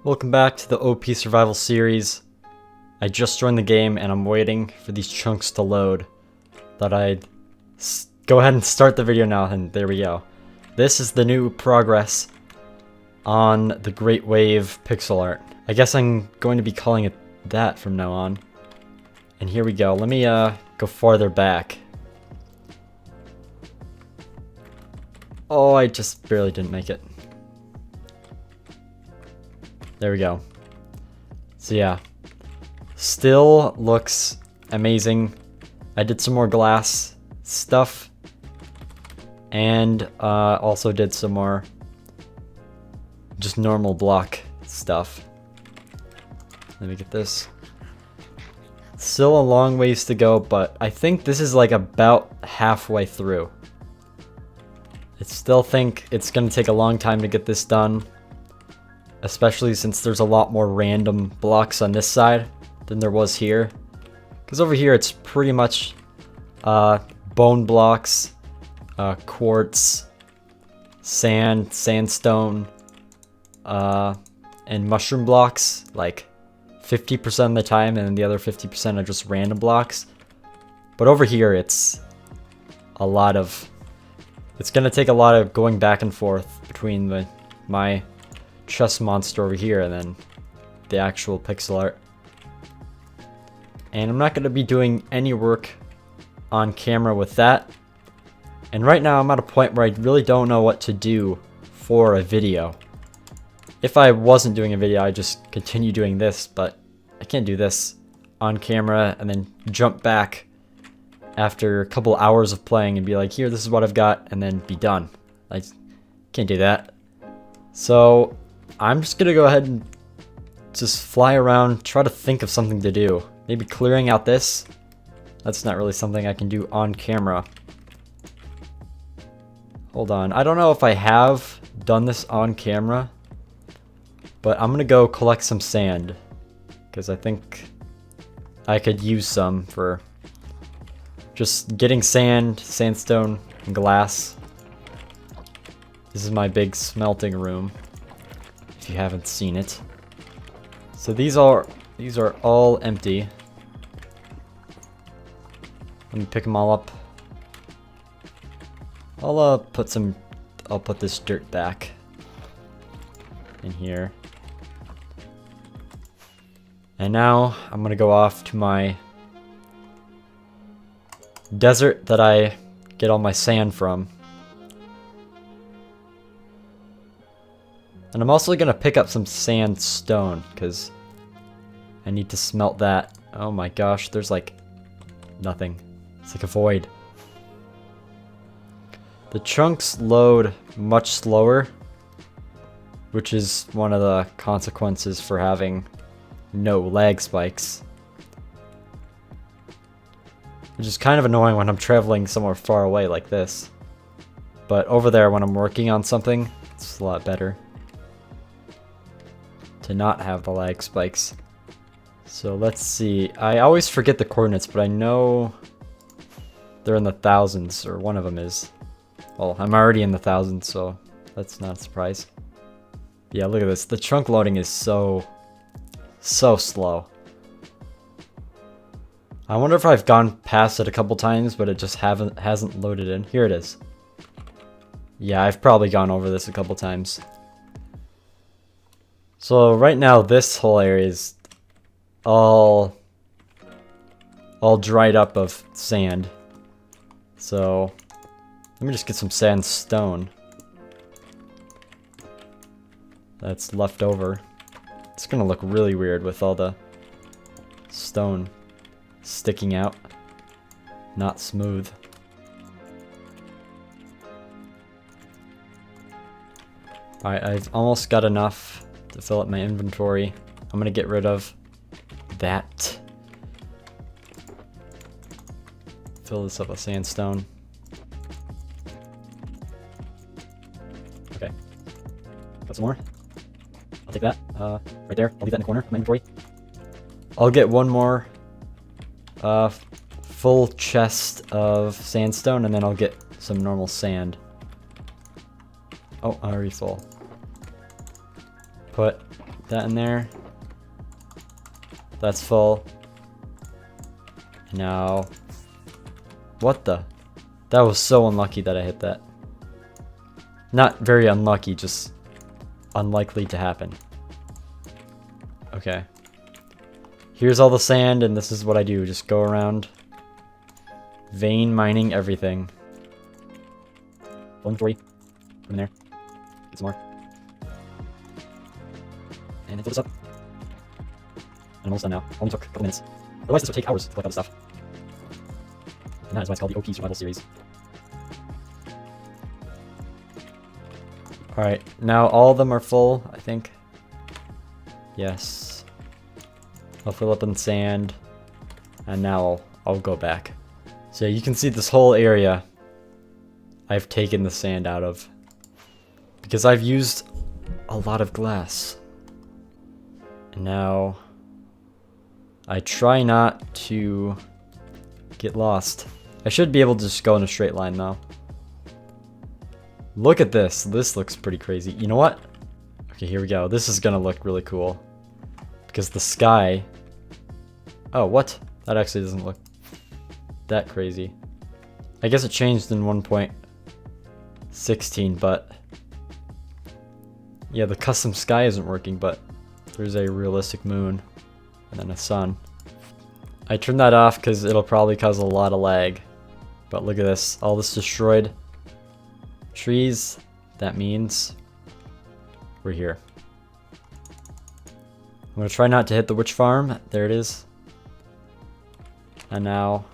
Welcome back to the OP Survival Series. I just joined the game and I'm waiting for these chunks to load. Thought I'd go ahead and start the video now, and there we go. This is the new progress on the Great Wave pixel art. I guess I'm going to be calling it that from now on. And here we go. Let me go farther back. Oh, I just barely didn't make it. There we go. So yeah, still looks amazing. I did some more glass stuff and also did some more just normal block stuff. Let me get this. Still a long ways to go, but I think this is like about halfway through. I still think it's gonna take a long time to get this done, especially since there's a lot more random blocks on this side than there was here. Because over here it's pretty much bone blocks, quartz, sand, sandstone, and mushroom blocks, like 50% of the time, and then the other 50% are just random blocks. But over here it's a lot of... It's gonna take a lot of going back and forth between my chest monster over here and then the actual pixel art. And I'm not going to be doing any work on camera with that. And right now I'm at a point where I really don't know what to do for a video. If I wasn't doing a video, I'd just continue doing this, but I can't do this on camera and then jump back after a couple hours of playing and be like, here, this is what I've got, and then be done. I can't do that. So I'm just gonna go ahead and just fly around, try to think of something to do. Maybe clearing out this. That's not really something I can do on camera. Hold on, I don't know if I have done this on camera, but I'm gonna go collect some sand, because I think I could use some for just getting sand, sandstone, and glass. This is my big smelting room, if you haven't seen it. So these are all empty. Let me pick them all up. I'll put this dirt back in here. And now I'm gonna go off to my desert that I get all my sand from. And I'm also gonna pick up some sandstone, because I need to smelt that. Oh my gosh, there's like nothing. It's like a void. The chunks load much slower, which is one of the consequences for having no lag spikes. Which is kind of annoying when I'm traveling somewhere far away like this. But over there, when I'm working on something, it's a lot better to not have the lag spikes. So let's see. I always forget the coordinates, but I know they're in the thousands, or one of them is. Well, I'm already in the thousands, so that's not a surprise. Yeah, look at this. The chunk loading is so slow. I wonder if I've gone past it a couple times, but it just hasn't loaded in. Here it is. Yeah, I've probably gone over this a couple times. So right now this whole area is all dried up of sand. So let me just get some sandstone that's left over. It's gonna look really weird with all the stone sticking out, not smooth. Alright, I've almost got enough to fill up my inventory. I'm gonna get rid of that. Fill this up with sandstone. Okay. Got some more. I'll take that. Right there. I'll leave that in the corner of my inventory. I'll get one more full chest of sandstone, and then I'll get some normal sand. Oh, already full. Put that in there. That's full. Now, what the? That was so unlucky that I hit that. Not very unlucky, just unlikely to happen. Okay. Here's all the sand, and this is what I do. Just go around vein mining everything. Inventory. In there. Get some more. And then fill this up. And I'm almost done now. Only took a couple minutes. Otherwise, this would take hours to collect all this stuff. And that is why it's called the OP Survival Series. Alright, now all of them are full, I think. Yes. I'll fill up in sand. And now I'll go back. So you can see this whole area I've taken the sand out of. Because I've used a lot of glass. And now I try not to get lost. I should be able to just go in a straight line though. Look at this. This looks pretty crazy. You know what? Okay, here we go. This is gonna look really cool. Because the sky... Oh, what? That actually doesn't look that crazy. I guess it changed in 1.16, but... Yeah, the custom sky isn't working, but there's a realistic moon. And then a sun. I turned that off because it'll probably cause a lot of lag. But look at this. All this destroyed trees. That means we're here. I'm going to try not to hit the witch farm. There it is. And now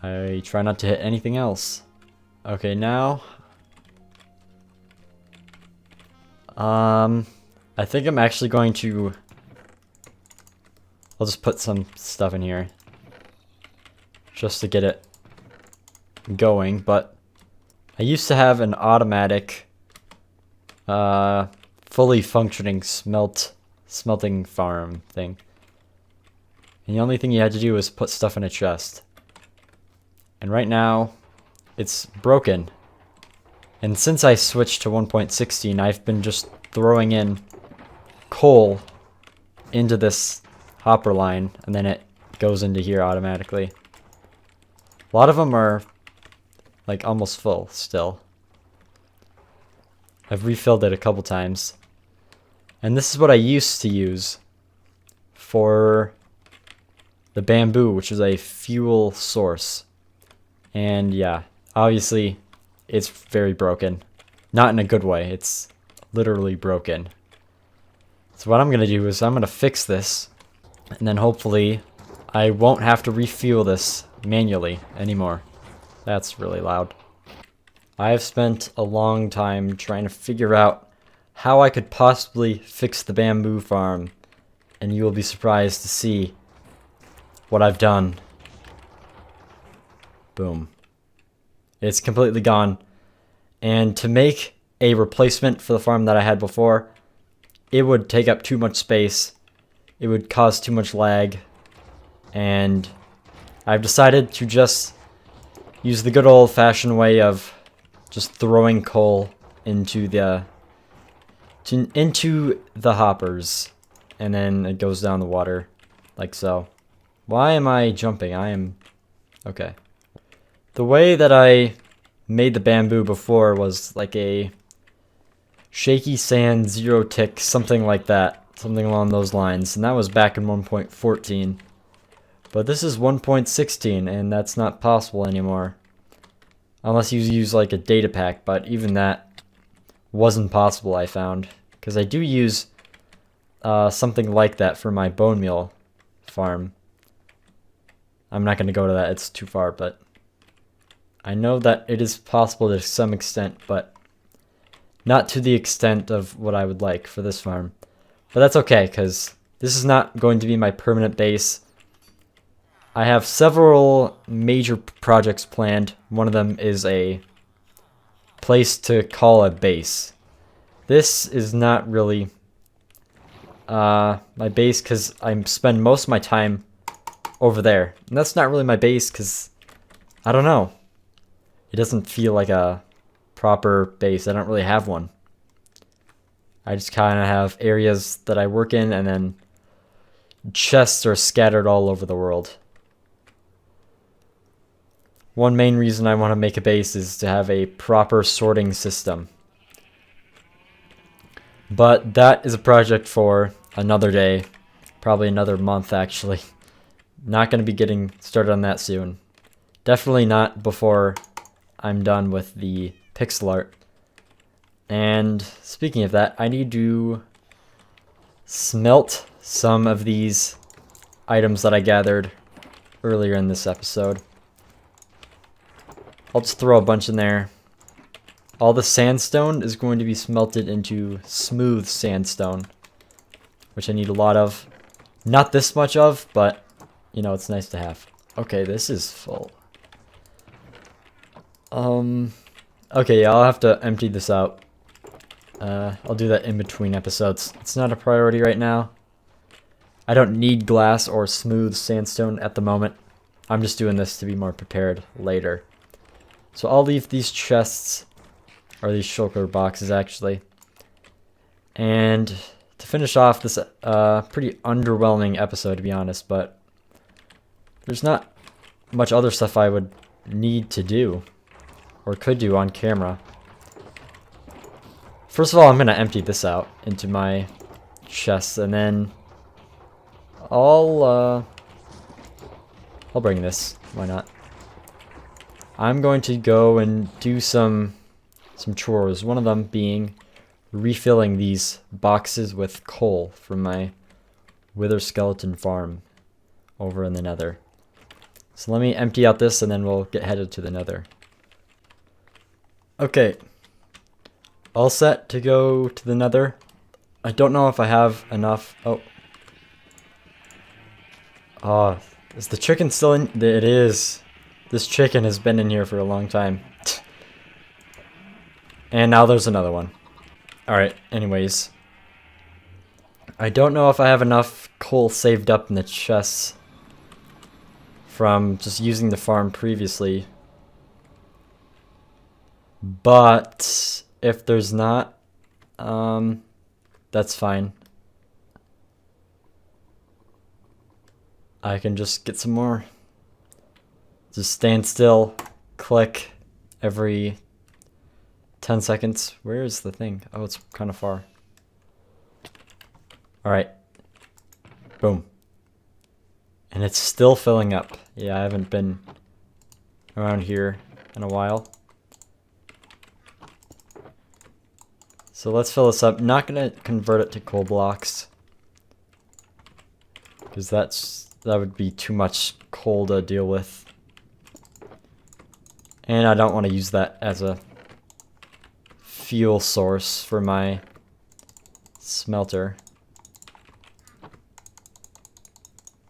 I try not to hit anything else. Okay, now I think I'm actually going to... I'll just put some stuff in here just to get it going, but I used to have an automatic fully functioning smelting farm thing. And the only thing you had to do was put stuff in a chest. And right now it's broken. And since I switched to 1.16, I've been just throwing in coal into this hopper line, and then it goes into here automatically. A lot of them are like almost full still. I've refilled it a couple times. And this is what I used to use for the bamboo, which is a fuel source. And yeah, obviously it's very broken. Not in a good way, it's literally broken. So what I'm going to do is I'm going to fix this, and then hopefully I won't have to refuel this manually anymore. That's really loud. I have spent a long time trying to figure out how I could possibly fix the bamboo farm, and you will be surprised to see what I've done. Boom. It's completely gone. And to make a replacement for the farm that I had before, it would take up too much space. It would cause too much lag. And I've decided to just use the good old-fashioned way of just throwing coal into the hoppers, and then it goes down the water like so. Why am I jumping? I am okay. The way that I made the bamboo before was like a shaky sand, zero tick, something like that, something along those lines, and that was back in 1.14. But this is 1.16, and that's not possible anymore. Unless you use like a data pack, but even that wasn't possible, I found. Because I do use something like that for my bone meal farm. I'm not going to go to that, it's too far, but I know that it is possible to some extent, but not to the extent of what I would like for this farm. But that's okay, because this is not going to be my permanent base. I have several major projects planned. One of them is a place to call a base. This is not really my base because I spend most of my time over there. And that's not really my base because, I don't know. It doesn't feel like a proper base. I don't really have one. I just kind of have areas that I work in, and then chests are scattered all over the world. One main reason I want to make a base is to have a proper sorting system. But that is a project for another day. Probably another month, actually. Not going to be getting started on that soon. Definitely not before I'm done with the pixel art. And speaking of that, I need to smelt some of these items that I gathered earlier in this episode. I'll just throw a bunch in there. All the sandstone is going to be smelted into smooth sandstone, which I need a lot of. Not this much of, but, you know, it's nice to have. Okay, this is full. Okay, yeah, I'll have to empty this out. I'll do that in between episodes. It's not a priority right now. I don't need glass or smooth sandstone at the moment. I'm just doing this to be more prepared later. So I'll leave these chests, or these shulker boxes actually. And to finish off this pretty underwhelming episode, to be honest, but there's not much other stuff I would need to do, or could do on camera. First of all, I'm going to empty this out into my chests, and then I'll bring this. Why not? I'm going to go and do some chores. One of them being refilling these boxes with coal from my wither skeleton farm over in the nether. So let me empty out this and then we'll get headed to the nether. Okay. All set to go to the nether. I don't know if I have enough. Oh, is the chicken still in? It is. This chicken has been in here for a long time. And now there's another one. Alright, anyways. I don't know if I have enough coal saved up in the chests from just using the farm previously. But if there's not, that's fine. I can just get some more. Just stand still, click every 10 seconds. Where is the thing? Oh, it's kind of far. Alright. Boom. And it's still filling up. Yeah, I haven't been around here in a while. So let's fill this up. Not going to convert it to coal blocks, because that would be too much coal to deal with. And I don't want to use that as a fuel source for my smelter.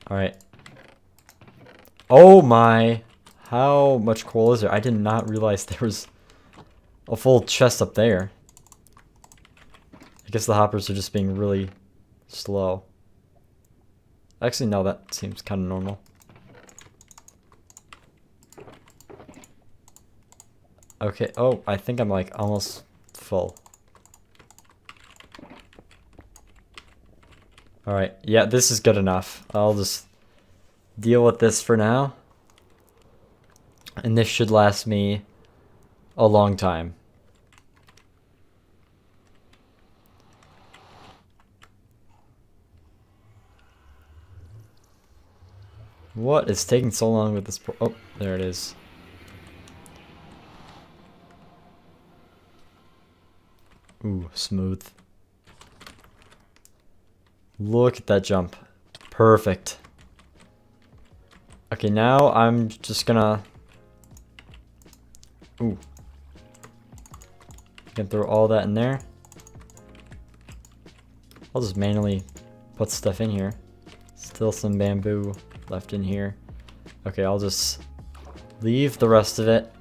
Alright. Oh my! How much coal is there? I did not realize there was a full chest up there. I guess the hoppers are just being really slow. Actually, no, that seems kind of normal. Okay, oh, I think I'm like almost full. Alright, yeah, this is good enough. I'll just deal with this for now. And this should last me a long time. What is taking so long with this? Oh, there it is. Ooh, smooth. Look at that jump. Perfect. Okay, now I'm just gonna... Ooh. I can throw all that in there. I'll just manually put stuff in here. Still some bamboo left in here. Okay, I'll just leave the rest of it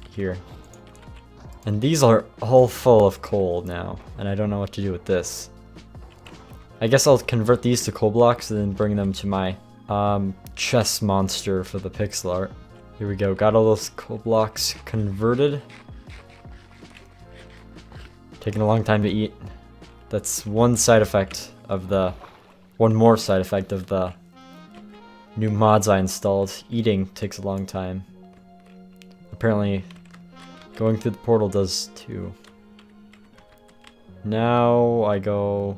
here. And these are all full of coal now, and I don't know what to do with this. I guess I'll convert these to coal blocks and then bring them to my chess monster for the pixel art. Here we go, got all those coal blocks converted. Taking a long time to eat. That's one side effect of the... One more side effect of the new mods I installed. Eating takes a long time. Apparently, going through the portal does too. Now I go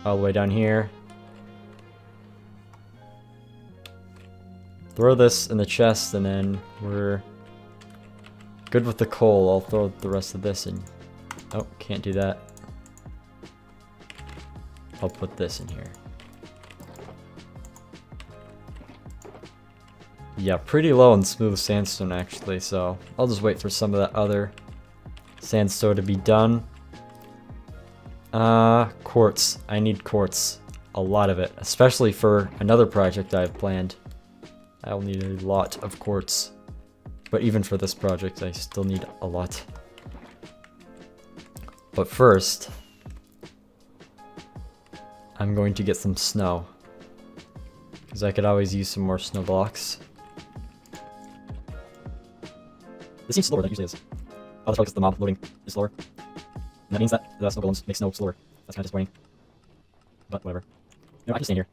all the way down here. Throw this in the chest and then we're good with the coal. I'll throw the rest of this in. Oh, can't do that. I'll put this in here. Yeah, pretty low on smooth sandstone actually, so I'll just wait for some of that other sandstone to be done. Quartz. I need quartz. A lot of it, especially for another project I've planned. I'll need a lot of quartz. But even for this project, I still need a lot. But first, I'm going to get some snow. Because I could always use some more snow blocks. This seems slower than it usually is. Oh, that's probably because the mob loading is slower. And that means that the snow golems make snow slower. That's kind of disappointing. But whatever. You know, I can stand here.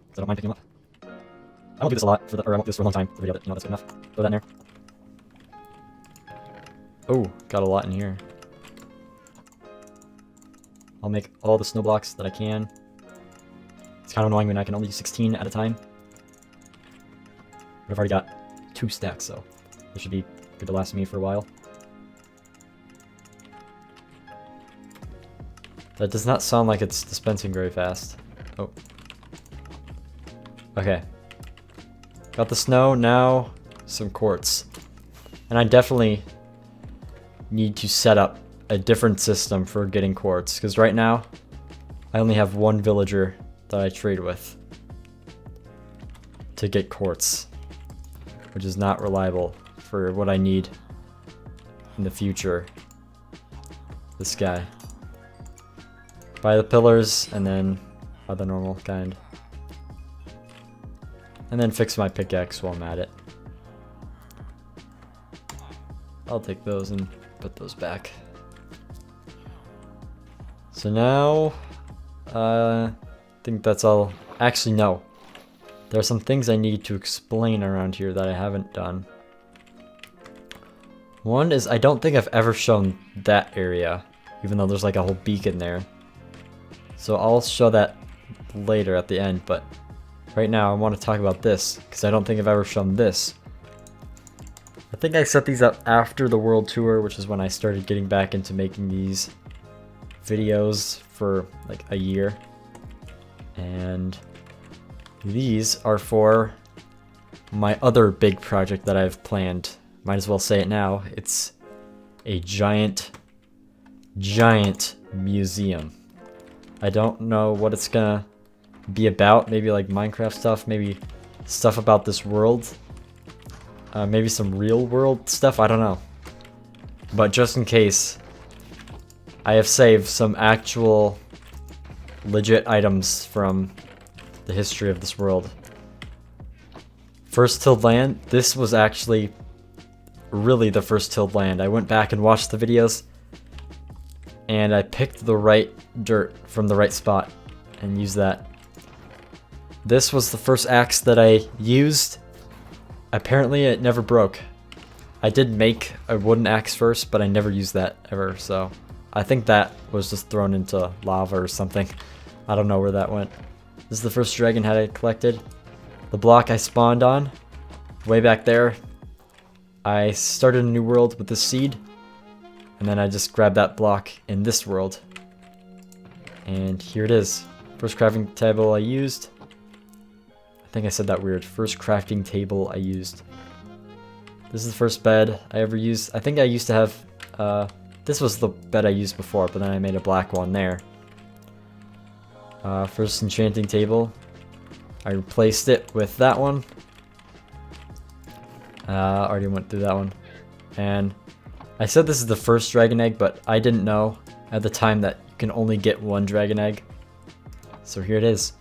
Because I don't mind picking them up. I won't do this a lot, or I won't do this for a long time for the video, but you know, that's good enough. Throw that in there. Oh, got a lot in here. I'll make all the snow blocks that I can. It's kind of annoying when I can only use 16 at a time. But I've already got 2 stacks, so this should be good to last me for a while. That does not sound like it's dispensing very fast. Oh. Okay. Got the snow, now some quartz. And I definitely need to set up a different system for getting quartz, because right now I only have one villager that I trade with to get quartz, which is not reliable for what I need in the future. This guy. Buy the pillars and then buy the normal kind. And then fix my pickaxe while I'm at it. I'll take those and put those back. So now, I think that's all. Actually, no. There are some things I need to explain around here that I haven't done. One is I don't think I've ever shown that area, even though there's like a whole beacon there. So I'll show that later at the end, but right now I want to talk about this, because I don't think I've ever shown this. I think I set these up after the world tour, which is when I started getting back into making these videos for like a year. And these are for my other big project that I've planned. Might as well say it now. It's a giant museum. I don't know what it's gonna be about. Maybe like Minecraft stuff, maybe stuff about this world. Maybe some real world stuff, I don't know. But just in case, I have saved some actual legit items from the history of this world. First tilled land, this was actually really the first tilled land. I went back and watched the videos and I picked the right dirt from the right spot and used that. This was the first axe that I used. Apparently it never broke. I did make a wooden axe first, but I never used that ever, so I think that was just thrown into lava or something. I don't know where that went. This is the first dragon head I collected. The block I spawned on, way back there. I started a new world with this seed, and then I just grabbed that block in this world. And here it is. First crafting table I used. I think I said that weird. First crafting table I used. This is the first bed I ever used. I think I used to have, this was the bed I used before, but then I made a black one there. First enchanting table. I replaced it with that one. Already went through that one. And I said this is the first dragon egg, but I didn't know at the time that you can only get one dragon egg. So here it is.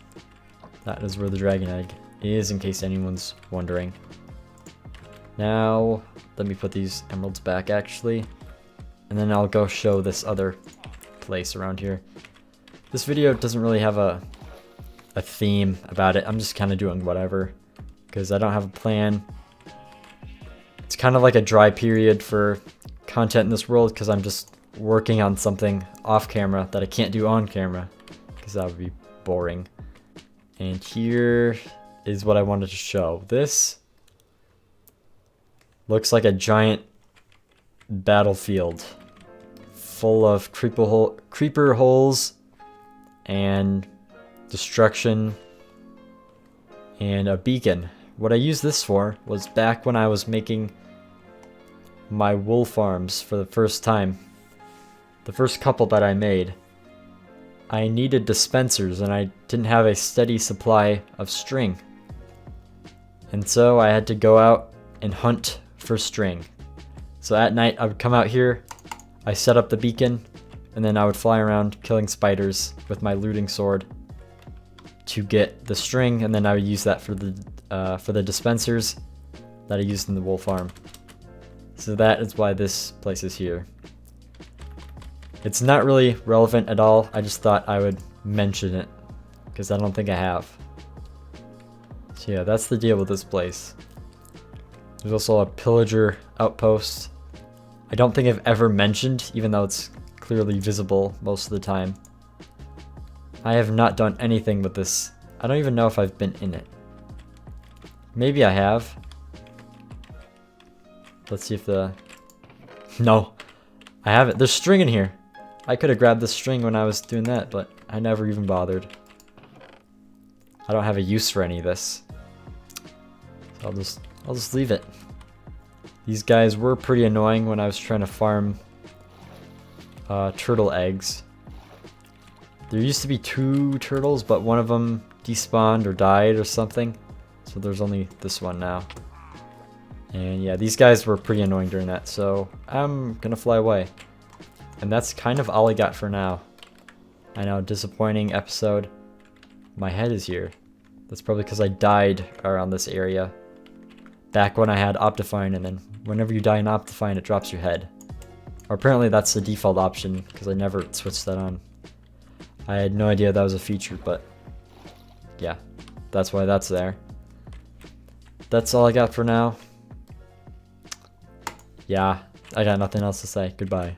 That is where the dragon egg is, in case anyone's wondering. Now, let me put these emeralds back, actually. And then I'll go show this other place around here. This video doesn't really have a theme about it. I'm just kind of doing whatever because I don't have a plan. It's kind of like a dry period for content in this world because I'm just working on something off camera that I can't do on camera because that would be boring. And here is what I wanted to show. This looks like a giant battlefield full of creeper holes and destruction and a beacon. What I used this for was back when I was making my wool farms for the first time. The first couple that I made. I needed dispensers and I didn't have a steady supply of string. And so I had to go out and hunt for string. So at night I would come out here, I set up the beacon, and then I would fly around killing spiders with my looting sword to get the string, and then I would use that for the dispensers that I used in the wool farm. So that is why this place is here. It's not really relevant at all. I just thought I would mention it because I don't think I have. So yeah, that's the deal with this place. There's also a pillager outpost. I don't think I've ever mentioned, even though it's clearly visible most of the time. I have not done anything with this. I don't even know if I've been in it. Maybe I have. Let's see if the... No, I haven't. There's string in here. I could have grabbed the string when I was doing that, but I never even bothered. I don't have a use for any of this. So I'll just leave it. These guys were pretty annoying when I was trying to farm turtle eggs. There used to be 2 turtles, but one of them despawned or died or something. So there's only this one now. And yeah, these guys were pretty annoying during that, so I'm gonna fly away. And that's kind of all I got for now. I know, disappointing episode. My head is here. That's probably because I died around this area. Back when I had Optifine, and then whenever you die in Optifine, it drops your head. Or apparently that's the default option, because I never switched that on. I had no idea that was a feature, but yeah, that's why that's there. That's all I got for now. Yeah, I got nothing else to say. Goodbye.